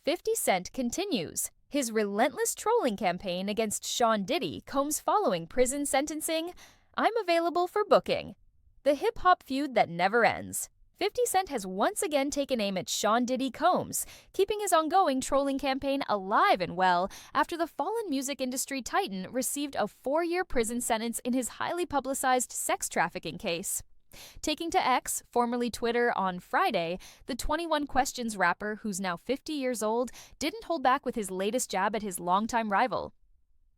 50 Cent continues his relentless trolling campaign against Sean Diddy, Combs' following prison sentencing. I'm available for booking. The hip-hop feud that never ends. 50 Cent has once again taken aim at Sean Diddy Combs, keeping his ongoing trolling campaign alive and well after the fallen music industry titan received a 4-year prison sentence in his highly publicized sex trafficking case. Taking to X, formerly Twitter, on Friday, the 21 Questions rapper, who's now 50 years old, didn't hold back with his latest jab at his longtime rival.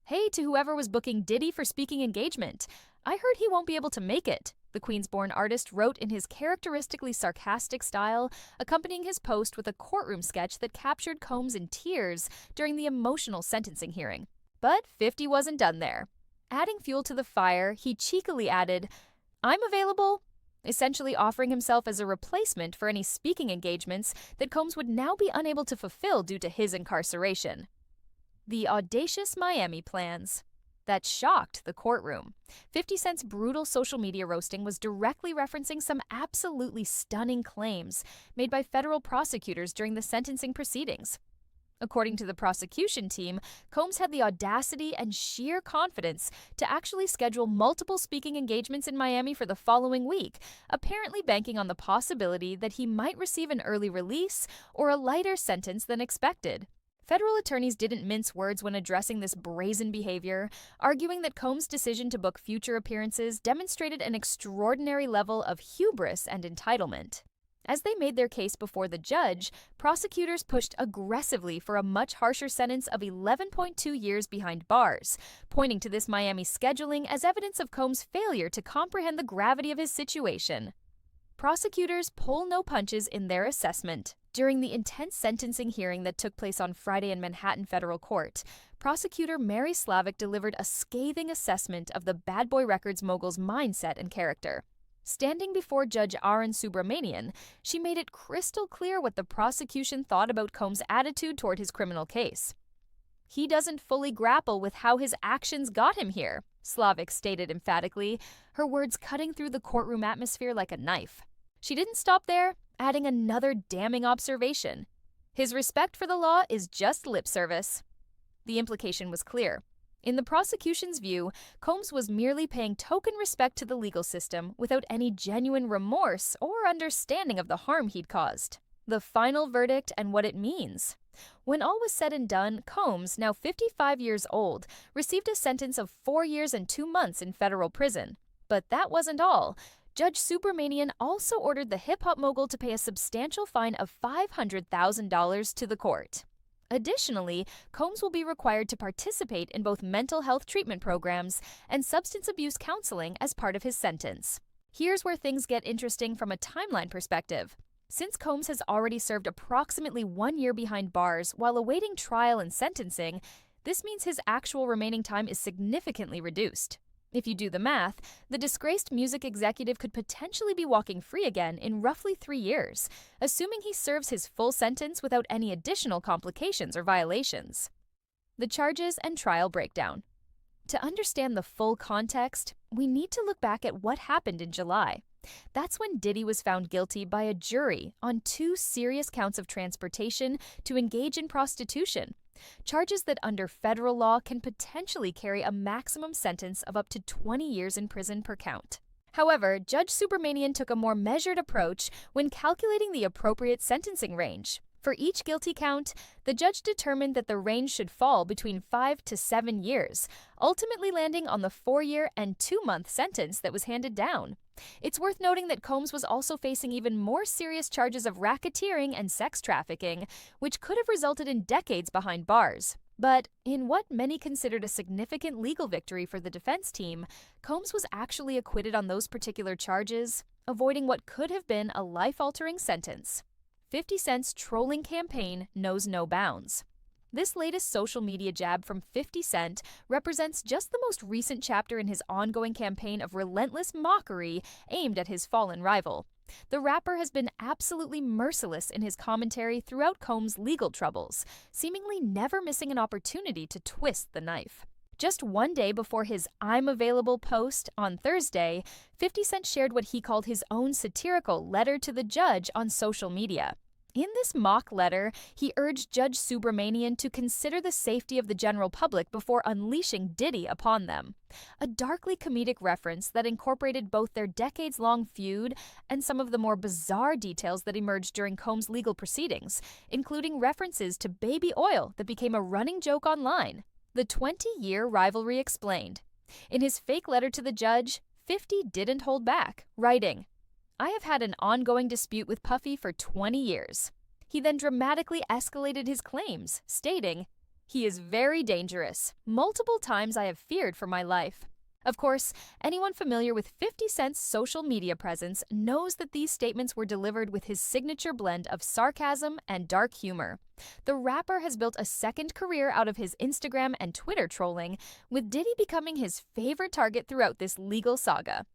"Hey to whoever was booking Diddy for speaking engagement. I heard he won't be able to make it," the Queens-born artist wrote in his characteristically sarcastic style, accompanying his post with a courtroom sketch that captured Combs in tears during the emotional sentencing hearing. But 50 wasn't done there. Adding fuel to the fire, he cheekily added, "I'm available," essentially offering himself as a replacement for any speaking engagements that Combs would now be unable to fulfill due to his incarceration. The audacious Miami plans. That shocked the courtroom. 50 Cent's brutal social media roasting was directly referencing some absolutely stunning claims made by federal prosecutors during the sentencing proceedings. According to the prosecution team, Combs had the audacity and sheer confidence to actually schedule multiple speaking engagements in Miami for the following week, apparently banking on the possibility that he might receive an early release or a lighter sentence than expected. Federal attorneys didn't mince words when addressing this brazen behavior, arguing that Combs' decision to book future appearances demonstrated an extraordinary level of hubris and entitlement. As they made their case before the judge, prosecutors pushed aggressively for a much harsher sentence of 11.2 years behind bars, pointing to this Miami scheduling as evidence of Combs' failure to comprehend the gravity of his situation. Prosecutors pull no punches in their assessment. During the intense sentencing hearing that took place on Friday in Manhattan Federal Court, prosecutor Mary Slavic delivered a scathing assessment of the Bad Boy Records mogul's mindset and character. Standing before Judge Aaron Subramanian, she made it crystal clear what the prosecution thought about Combs' attitude toward his criminal case. "He doesn't fully grapple with how his actions got him here," Slavic stated emphatically, her words cutting through the courtroom atmosphere like a knife. She didn't stop there, adding another damning observation. "His respect for the law is just lip service." The implication was clear. In the prosecution's view, Combs was merely paying token respect to the legal system without any genuine remorse or understanding of the harm he'd caused. The final verdict and what it means. When all was said and done, Combs, now 55 years old, received a sentence of 4 years and 2 months in federal prison. But that wasn't all. Judge Subramanian also ordered the hip-hop mogul to pay a substantial fine of $500,000 to the court. Additionally, Combs will be required to participate in both mental health treatment programs and substance abuse counseling as part of his sentence. Here's where things get interesting from a timeline perspective. Since Combs has already served approximately 1 year behind bars while awaiting trial and sentencing, this means his actual remaining time is significantly reduced. If you do the math, the disgraced music executive could potentially be walking free again in roughly 3 years, assuming he serves his full sentence without any additional complications or violations. The charges and trial breakdown. To understand the full context, we need to look back at what happened in July. That's when Diddy was found guilty by a jury on 2 serious counts of transportation to engage in prostitution, charges that under federal law can potentially carry a maximum sentence of up to 20 years in prison per count. However, Judge Subramanian took a more measured approach when calculating the appropriate sentencing range. For each guilty count, the judge determined that the range should fall between 5 to 7 years, ultimately landing on the 4-year and 2-month sentence that was handed down. It's worth noting that Combs was also facing even more serious charges of racketeering and sex trafficking, which could have resulted in decades behind bars. But in what many considered a significant legal victory for the defense team, Combs was actually acquitted on those particular charges, avoiding what could have been a life-altering sentence. 50 Cent's trolling campaign knows no bounds. This latest social media jab from 50 Cent represents just the most recent chapter in his ongoing campaign of relentless mockery aimed at his fallen rival. The rapper has been absolutely merciless in his commentary throughout Combs' legal troubles, seemingly never missing an opportunity to twist the knife. Just 1 day before his "I'm available" post on Thursday, 50 Cent shared what he called his own satirical letter to the judge on social media. In this mock letter, he urged Judge Subramanian to consider the safety of the general public before unleashing Diddy upon them. A darkly comedic reference that incorporated both their decades-long feud and some of the more bizarre details that emerged during Combs' legal proceedings, including references to baby oil that became a running joke online. The 20-year rivalry explained. In his fake letter to the judge, 50 didn't hold back, writing, "I have had an ongoing dispute with Puffy for 20 years. He then dramatically escalated his claims, stating, "He is very dangerous. Multiple times I have feared for my life." Of course, anyone familiar with 50 Cent's social media presence knows that these statements were delivered with his signature blend of sarcasm and dark humor. The rapper has built a second career out of his Instagram and Twitter trolling, with Diddy becoming his favorite target throughout this legal saga.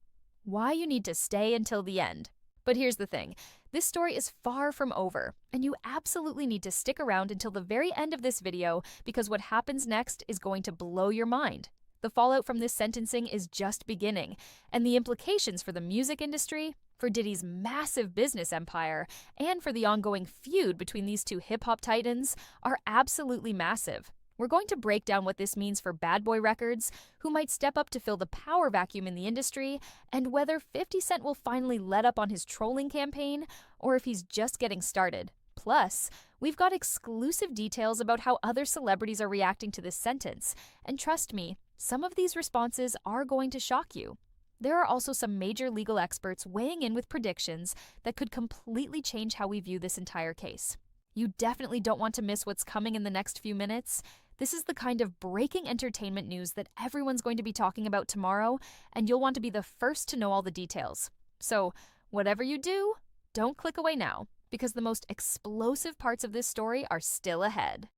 Why you need to stay until the end. But here's the thing, this story is far from over, and you absolutely need to stick around until the very end of this video because what happens next is going to blow your mind. The fallout from this sentencing is just beginning, and the implications for the music industry, for Diddy's massive business empire, and for the ongoing feud between these two hip-hop titans are absolutely massive. We're going to break down what this means for Bad Boy Records, who might step up to fill the power vacuum in the industry, and whether 50 Cent will finally let up on his trolling campaign, or if he's just getting started. Plus, we've got exclusive details about how other celebrities are reacting to this sentence, and trust me, some of these responses are going to shock you. There are also some major legal experts weighing in with predictions that could completely change how we view this entire case. You definitely don't want to miss what's coming in the next few minutes. This is the kind of breaking entertainment news that everyone's going to be talking about tomorrow, and you'll want to be the first to know all the details. So, whatever you do, don't click away now, because the most explosive parts of this story are still ahead.